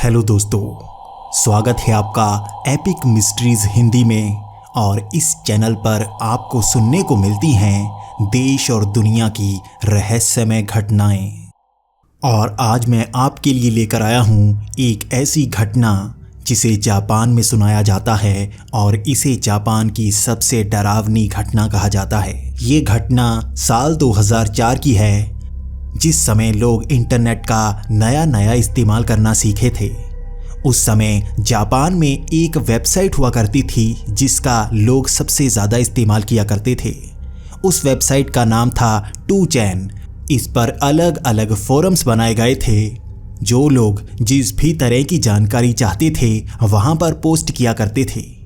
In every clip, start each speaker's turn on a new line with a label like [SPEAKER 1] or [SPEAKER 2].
[SPEAKER 1] Hello दोस्तों, स्वागत है आपका एपिक मिस्ट्रीज हिंदी में। और इस चैनल पर आपको सुनने को मिलती हैं देश और दुनिया की रहस्यमय घटनाएं। और आज मैं आपके लिए लेकर आया हूं एक ऐसी घटना जिसे जापान में सुनाया जाता है और इसे जापान की सबसे डरावनी घटना कहा जाता है। ये घटना साल 2004 की है, जिस समय लोग इंटरनेट का नया इस्तेमाल करना सीखे थे। उस समय जापान में एक वेबसाइट हुआ करती थी जिसका लोग सबसे ज़्यादा इस्तेमाल किया करते थे। उस वेबसाइट का नाम था 2chan। इस पर अलग अलग फोरम्स बनाए गए थे। जो लोग जिस भी तरह की जानकारी चाहते थे वहाँ पर पोस्ट किया करते थे।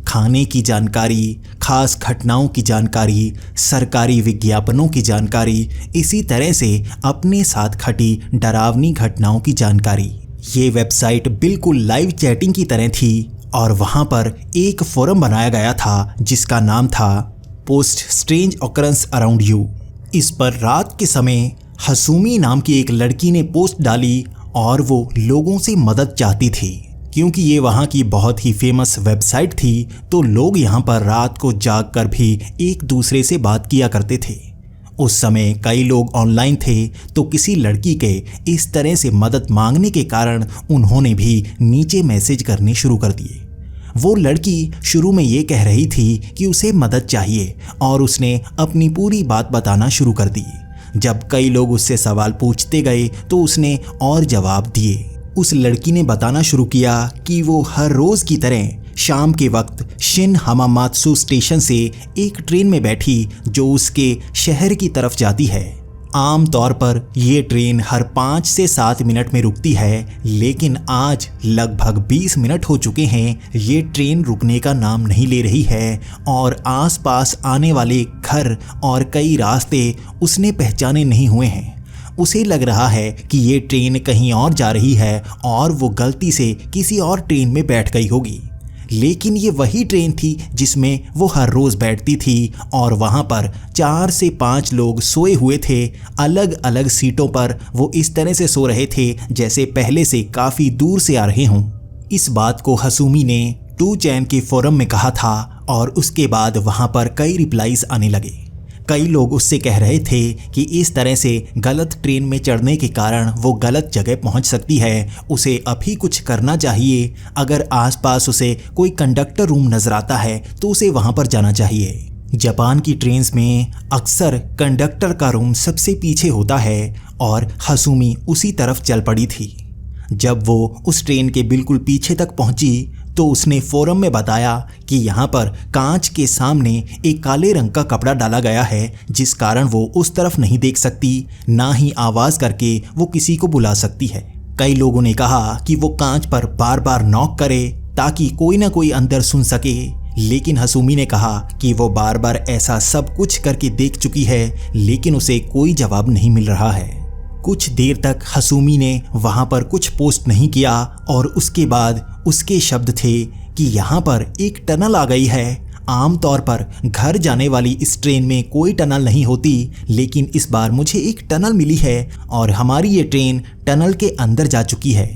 [SPEAKER 1] खाने की जानकारी, खास घटनाओं की जानकारी, सरकारी विज्ञापनों की जानकारी, इसी तरह से अपने साथ खटी डरावनी घटनाओं की जानकारी। ये वेबसाइट बिल्कुल लाइव चैटिंग की तरह थी और वहाँ पर एक फोरम बनाया गया था जिसका नाम था post strange occurrence around you. इस पर रात के समय हसूमी नाम की एक लड़की ने पोस्ट डाली और वो लोगों से मदद चाहती थी। क्योंकि ये वहाँ की बहुत ही फेमस वेबसाइट थी तो लोग यहाँ पर रात को जागकर भी एक दूसरे से बात किया करते थे। उस समय कई लोग ऑनलाइन थे तो किसी लड़की के इस तरह से मदद मांगने के कारण उन्होंने भी नीचे मैसेज करने शुरू कर दिए। वो लड़की शुरू में ये कह रही थी कि उसे मदद चाहिए और उसने अपनी पूरी बात बताना शुरू कर दी। जब कई लोग उससे सवाल पूछते गए तो उसने और जवाब दिए। उस लड़की ने बताना शुरू किया कि वो हर रोज़ की तरह शाम के वक्त शिन हमामात्सु स्टेशन से एक ट्रेन में बैठी जो उसके शहर की तरफ जाती है। आम तौर पर ये ट्रेन हर 5 से 7 मिनट में रुकती है, लेकिन आज लगभग 20 मिनट हो चुके हैं ये ट्रेन रुकने का नाम नहीं ले रही है और आसपास आने वाले घर और कई रास्ते उसने पहचाने नहीं हुए हैं। उसे लग रहा है कि ये ट्रेन कहीं और जा रही है और वो गलती से किसी और ट्रेन में बैठ गई होगी। लेकिन ये वही ट्रेन थी जिसमें वो हर रोज़ बैठती थी और वहाँ पर 4 से 5 लोग सोए हुए थे। अलग अलग सीटों पर वो इस तरह से सो रहे थे जैसे पहले से काफ़ी दूर से आ रहे हों। इस बात को हसूमी ने 2chan के फोरम में कहा था और उसके बाद वहाँ पर कई रिप्लाईज आने लगे। कई लोग उससे कह रहे थे कि इस तरह से गलत ट्रेन में चढ़ने के कारण वो गलत जगह पहुंच सकती है, उसे अभी कुछ करना चाहिए। अगर आसपास उसे कोई कंडक्टर रूम नजर आता है तो उसे वहां पर जाना चाहिए। जापान की ट्रेन्स में अक्सर कंडक्टर का रूम सबसे पीछे होता है और हसूमी उसी तरफ चल पड़ी थी। जब वो उस ट्रेन के बिल्कुल पीछे तक पहुंची तो उसने फोरम में बताया कि यहाँ पर कांच के सामने एक काले रंग का कपड़ा डाला गया है जिस कारण वो उस तरफ नहीं देख सकती, ना ही आवाज़ करके वो किसी को बुला सकती है। कई लोगों ने कहा कि वो कांच पर बार बार नॉक करे ताकि कोई ना कोई अंदर सुन सके, लेकिन हसूमी ने कहा कि वो बार बार ऐसा सब कुछ करके देख चुकी है लेकिन उसे कोई जवाब नहीं मिल रहा है। कुछ देर तक हसूमी ने वहाँ पर कुछ पोस्ट नहीं किया और उसके बाद उसके शब्द थे कि यहाँ पर एक टनल आ गई है। आमतौर पर घर जाने वाली इस ट्रेन में कोई टनल नहीं होती, लेकिन इस बार मुझे एक टनल मिली है और हमारी ये ट्रेन टनल के अंदर जा चुकी है।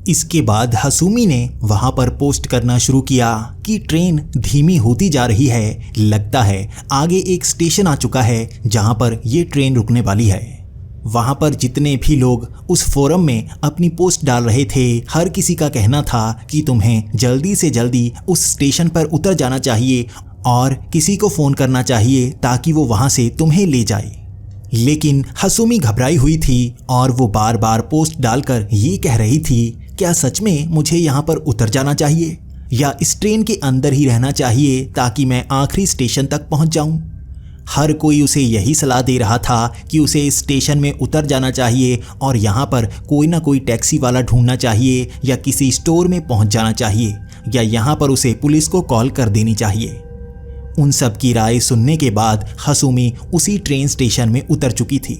[SPEAKER 1] इसके बाद हसूमी ने वहाँ पर पोस्ट करना शुरू किया कि ट्रेन धीमी होती जा रही है, लगता है आगे एक स्टेशन आ चुका है जहाँ पर ये ट्रेन रुकने वाली है। वहाँ पर जितने भी लोग उस फोरम में अपनी पोस्ट डाल रहे थे, हर किसी का कहना था कि तुम्हें जल्दी से जल्दी उस स्टेशन पर उतर जाना चाहिए और किसी को फ़ोन करना चाहिए ताकि वो वहाँ से तुम्हें ले जाए। लेकिन हसूमी घबराई हुई थी और वो बार बार पोस्ट डालकर ये कह रही थी, क्या सच में मुझे यहाँ पर उतर जाना चाहिए या इस ट्रेन के अंदर ही रहना चाहिए ताकि मैं आखिरी स्टेशन तक पहुँच जाऊँ। हर कोई उसे यही सलाह दे रहा था कि उसे इस स्टेशन में उतर जाना चाहिए और यहाँ पर कोई ना कोई टैक्सी वाला ढूंढना चाहिए या किसी स्टोर में पहुँच जाना चाहिए या यहाँ पर उसे पुलिस को कॉल कर देनी चाहिए। उन सब की राय सुनने के बाद हसूमी उसी ट्रेन स्टेशन में उतर चुकी थी।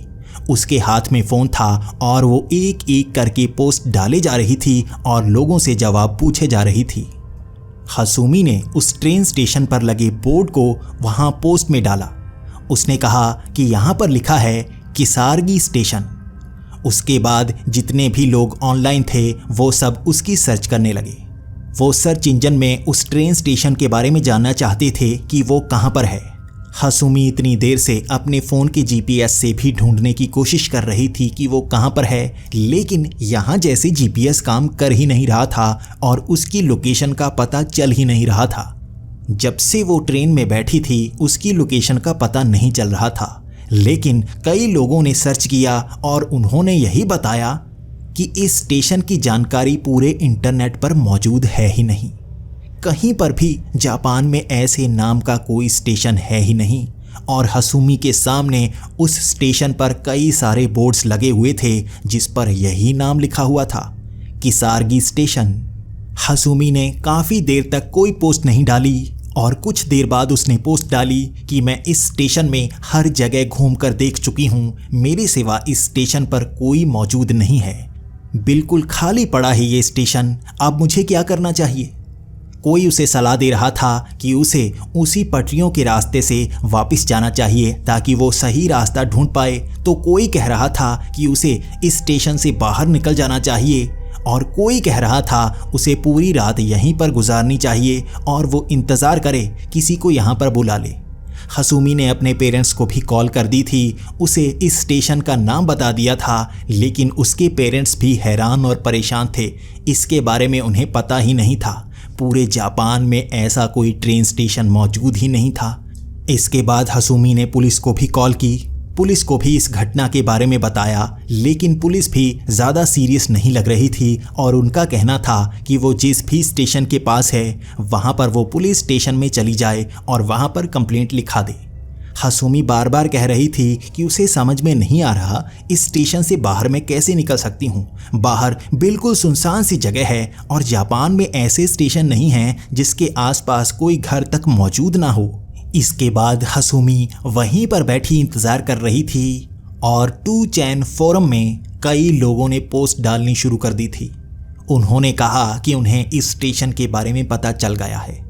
[SPEAKER 1] उसके हाथ में फ़ोन था और वो एक एक करके पोस्ट डाले जा रही थी और लोगों से जवाब पूछे जा रही थी। हसूमी ने उस ट्रेन स्टेशन पर लगे बोर्ड को वहाँ पोस्ट में डाला। उसने कहा कि यहाँ पर लिखा है किसारगी स्टेशन। उसके बाद जितने भी लोग ऑनलाइन थे वो सब उसकी सर्च करने लगे। वो सर्च इंजन में उस ट्रेन स्टेशन के बारे में जानना चाहते थे कि वो कहाँ पर है। हसूमी इतनी देर से अपने फ़ोन के जीपीएस से भी ढूंढने की कोशिश कर रही थी कि वो कहाँ पर है, लेकिन यहाँ जैसे जीपीएस काम कर ही नहीं रहा था और उसकी लोकेशन का पता चल ही नहीं रहा था। जब से वो ट्रेन में बैठी थी उसकी लोकेशन का पता नहीं चल रहा था, लेकिन कई लोगों ने सर्च किया और उन्होंने यही बताया कि इस स्टेशन की जानकारी पूरे इंटरनेट पर मौजूद है ही नहीं। कहीं पर भी जापान में ऐसे नाम का कोई स्टेशन है ही नहीं और हसूमी के सामने उस स्टेशन पर कई सारे बोर्ड्स लगे हुए थे जिस पर यही नाम लिखा हुआ था, किसारगी स्टेशन। हसूमी ने काफ़ी देर तक कोई पोस्ट नहीं डाली और कुछ देर बाद उसने पोस्ट डाली कि मैं इस स्टेशन में हर जगह घूमकर देख चुकी हूँ, मेरे सिवा इस स्टेशन पर कोई मौजूद नहीं है, बिल्कुल खाली पड़ा है ये स्टेशन, अब मुझे क्या करना चाहिए। कोई उसे सलाह दे रहा था कि उसे उसी पटरियों के रास्ते से वापस जाना चाहिए ताकि वो सही रास्ता ढूंढ पाए, तो कोई कह रहा था कि उसे इस स्टेशन से बाहर निकल जाना चाहिए और कोई कह रहा था उसे पूरी रात यहीं पर गुजारनी चाहिए और वो इंतज़ार करे किसी को यहाँ पर बुला ले। हसूमी ने अपने पेरेंट्स को भी कॉल कर दी थी, उसे इस स्टेशन का नाम बता दिया था, लेकिन उसके पेरेंट्स भी हैरान और परेशान थे। इसके बारे में उन्हें पता ही नहीं था, पूरे जापान में ऐसा कोई ट्रेन स्टेशन मौजूद ही नहीं था। इसके बाद हसूमी ने पुलिस को भी कॉल की, पुलिस को भी इस घटना के बारे में बताया, लेकिन पुलिस भी ज़्यादा सीरियस नहीं लग रही थी और उनका कहना था कि वो जिस भी स्टेशन के पास है वहाँ पर वो पुलिस स्टेशन में चली जाए और वहाँ पर कंप्लेंट लिखा दे। हसूमी बार बार कह रही थी कि उसे समझ में नहीं आ रहा इस स्टेशन से बाहर मैं कैसे निकल सकती हूँ, बाहर बिल्कुल सुनसान सी जगह है और जापान में ऐसे स्टेशन नहीं हैं जिसके आसपास कोई घर तक मौजूद ना हो। इसके बाद हसूमी वहीं पर बैठी इंतज़ार कर रही थी और 2chan फोरम में कई लोगों ने पोस्ट डालनी शुरू कर दी थी। उन्होंने कहा कि उन्हें इस स्टेशन के बारे में पता चल गया है,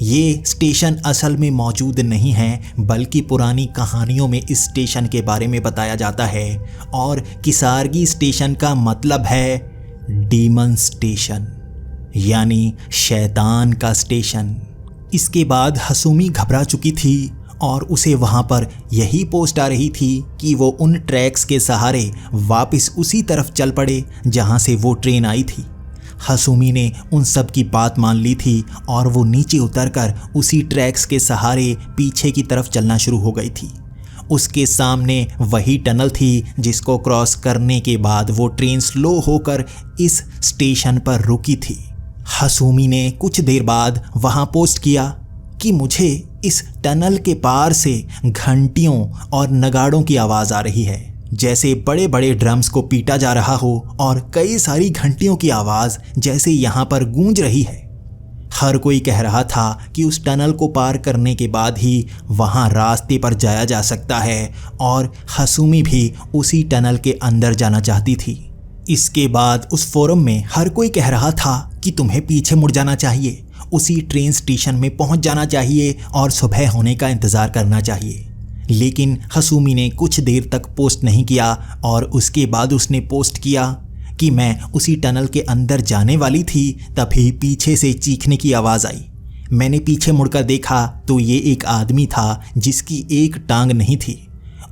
[SPEAKER 1] ये स्टेशन असल में मौजूद नहीं है, बल्कि पुरानी कहानियों में इस स्टेशन के बारे में बताया जाता है और किसारगी स्टेशन का मतलब है डीमन स्टेशन, यानी शैतान का स्टेशन। इसके बाद हसूमी घबरा चुकी थी और उसे वहाँ पर यही पोस्ट आ रही थी कि वो उन ट्रैक्स के सहारे वापस उसी तरफ चल पड़े जहाँ से वो ट्रेन आई थी। हसूमी ने उन सब की बात मान ली थी और वो नीचे उतरकर उसी ट्रैक्स के सहारे पीछे की तरफ चलना शुरू हो गई थी। उसके सामने वही टनल थी जिसको क्रॉस करने के बाद वो ट्रेन स्लो होकर इस स्टेशन पर रुकी थी। हसूमी ने कुछ देर बाद वहाँ पोस्ट किया कि मुझे इस टनल के पार से घंटियों और नगाड़ों की आवाज़ आ रही है, जैसे बड़े बड़े ड्रम्स को पीटा जा रहा हो और कई सारी घंटियों की आवाज़ जैसे यहाँ पर गूंज रही है। हर कोई कह रहा था कि उस टनल को पार करने के बाद ही वहाँ रास्ते पर जाया जा सकता है और हसूमी भी उसी टनल के अंदर जाना चाहती थी। इसके बाद उस फोरम में हर कोई कह रहा था कि तुम्हें पीछे मुड़ जाना चाहिए, उसी ट्रेन स्टेशन में पहुंच जाना चाहिए और सुबह होने का इंतज़ार करना चाहिए। लेकिन हसूमी ने कुछ देर तक पोस्ट नहीं किया और उसके बाद उसने पोस्ट किया कि मैं उसी टनल के अंदर जाने वाली थी, तभी पीछे से चीखने की आवाज़ आई। मैंने पीछे मुड़कर देखा तो ये एक आदमी था जिसकी एक टांग नहीं थी।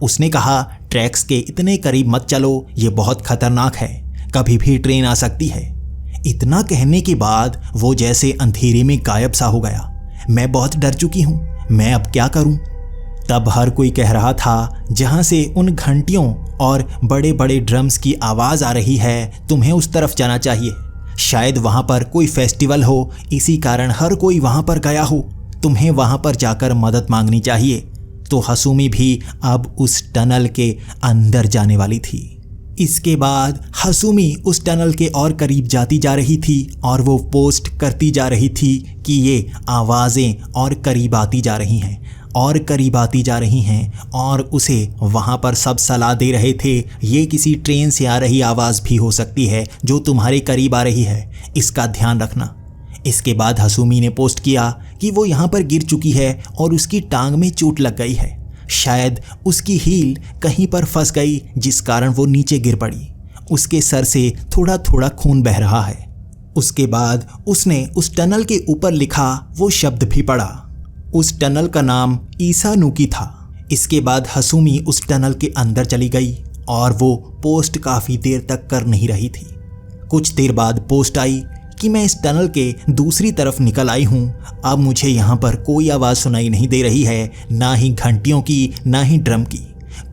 [SPEAKER 1] उसने कहा, ट्रैक्स के इतने करीब मत चलो, ये बहुत खतरनाक है, कभी भी ट्रेन आ सकती है। इतना कहने के बाद वो जैसे अंधेरे में गायब सा हो गया। मैं बहुत डर चुकी हूँ, मैं अब क्या करूँ। तब हर कोई कह रहा था जहाँ से उन घंटियों और बड़े बड़े ड्रम्स की आवाज़ आ रही है तुम्हें उस तरफ जाना चाहिए, शायद वहाँ पर कोई फेस्टिवल हो, इसी कारण हर कोई वहाँ पर गया हो, तुम्हें वहाँ पर जाकर मदद मांगनी चाहिए। तो हसूमी भी अब उस टनल के अंदर जाने वाली थी। इसके बाद हसूमी उस टनल के और करीब जाती जा रही थी और वो पोस्ट करती जा रही थी कि ये आवाज़ें और करीब आती जा रही हैं और करीब आती जा रही हैं और उसे वहाँ पर सब सलाह दे रहे थे, ये किसी ट्रेन से आ रही आवाज़ भी हो सकती है जो तुम्हारे करीब आ रही है, इसका ध्यान रखना। इसके बाद हसूमी ने पोस्ट किया कि वो यहाँ पर गिर चुकी है और उसकी टांग में चोट लग गई है, शायद उसकी हील कहीं पर फंस गई जिस कारण वो नीचे गिर पड़ी। उसके सर से थोड़ा थोड़ा खून बह रहा है। उसके बाद उसने उस टनल के ऊपर लिखा वो शब्द भी पढ़ा। उस टनल का नाम ईसानुकी था। इसके बाद हसूमी उस टनल के अंदर चली गई और वो पोस्ट काफ़ी देर तक कर नहीं रही थी। कुछ देर बाद पोस्ट आई कि मैं इस टनल के दूसरी तरफ निकल आई हूँ। अब मुझे यहाँ पर कोई आवाज़ सुनाई नहीं दे रही है, ना ही घंटियों की ना ही ड्रम की।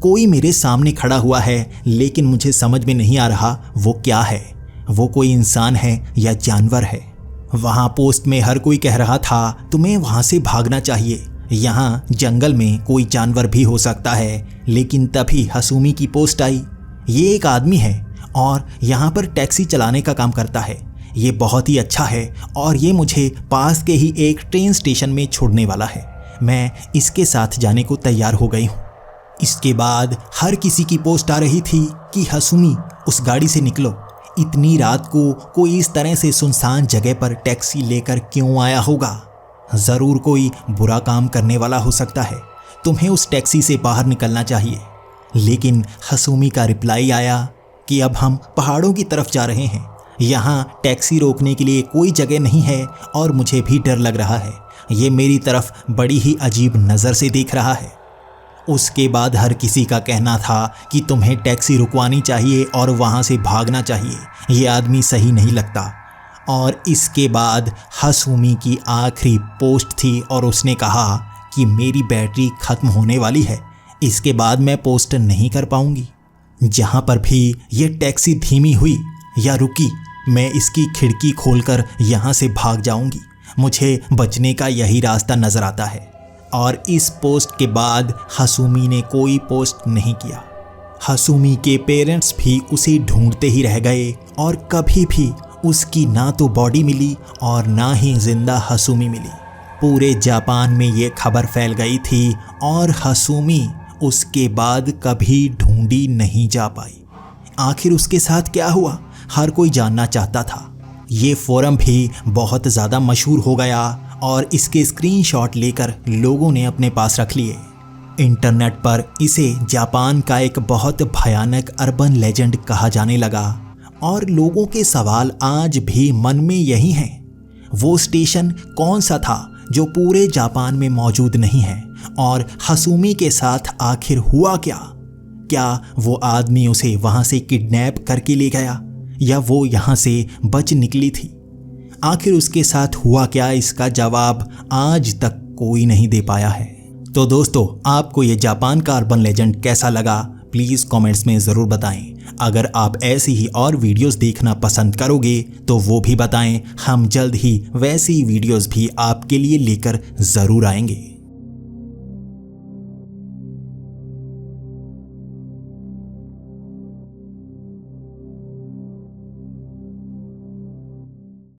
[SPEAKER 1] कोई मेरे सामने खड़ा हुआ है, लेकिन मुझे समझ में नहीं आ रहा वो क्या है। वो कोई इंसान है या जानवर है। वहाँ पोस्ट में हर कोई कह रहा था तुम्हें वहाँ से भागना चाहिए, यहाँ जंगल में कोई जानवर भी हो सकता है। लेकिन तभी हसूमी की पोस्ट आई। ये एक आदमी है और यहाँ पर टैक्सी चलाने का काम करता है। ये बहुत ही अच्छा है और ये मुझे पास के ही एक ट्रेन स्टेशन में छोड़ने वाला है। मैं इसके साथ जाने को तैयार हो गई हूँ। इसके बाद हर किसी की पोस्ट आ रही थी कि हसूमी उस गाड़ी से निकलो। इतनी रात को कोई इस तरह से सुनसान जगह पर टैक्सी लेकर क्यों आया होगा? ज़रूर कोई बुरा काम करने वाला हो सकता है। तुम्हें उस टैक्सी से बाहर निकलना चाहिए। लेकिन हसूमी का रिप्लाई आया कि अब हम पहाड़ों की तरफ जा रहे हैं। यहाँ टैक्सी रोकने के लिए कोई जगह नहीं है और मुझे भी डर लग रहा है। ये मेरी तरफ बड़ी ही अजीब नज़र से देख रहा है। उसके बाद हर किसी का कहना था कि तुम्हें टैक्सी रुकवानी चाहिए और वहाँ से भागना चाहिए। ये आदमी सही नहीं लगता। और इसके बाद हसूमी की आखिरी पोस्ट थी और उसने कहा कि मेरी बैटरी ख़त्म होने वाली है, इसके बाद मैं पोस्ट नहीं कर पाऊँगी। जहाँ पर भी ये टैक्सी धीमी हुई या रुकी, मैं इसकी खिड़की खोलकर यहाँ से भाग जाऊँगी। मुझे बचने का यही रास्ता नज़र आता है। और इस पोस्ट के बाद हसूमी ने कोई पोस्ट नहीं किया। हसूमी के पेरेंट्स भी उसे ढूंढते ही रह गए और कभी भी उसकी ना तो बॉडी मिली और ना ही जिंदा हसूमी मिली। पूरे जापान में ये खबर फैल गई थी और हसूमी उसके बाद कभी ढूंढी नहीं जा पाई। आखिर उसके साथ क्या हुआ, हर कोई जानना चाहता था। ये फोरम भी बहुत ज़्यादा मशहूर हो गया और इसके स्क्रीनशॉट लेकर लोगों ने अपने पास रख लिए। इंटरनेट पर इसे जापान का एक बहुत भयानक अर्बन लेजेंड कहा जाने लगा और लोगों के सवाल आज भी मन में यही हैं। वो स्टेशन कौन सा था जो पूरे जापान में मौजूद नहीं है और हसूमी के साथ आखिर हुआ क्या? क्या वो आदमी उसे वहाँ से किडनैप करके ले गया या वो यहाँ से बच निकली थी? आखिर उसके साथ हुआ क्या, इसका जवाब आज तक कोई नहीं दे पाया है। तो दोस्तों, आपको ये जापान का अर्बन लेजेंड कैसा लगा प्लीज़ कमेंट्स में ज़रूर बताएं। अगर आप ऐसी ही और वीडियोस देखना पसंद करोगे तो वो भी बताएं। हम जल्द ही वैसी वीडियोस भी आपके लिए लेकर ज़रूर आएंगे।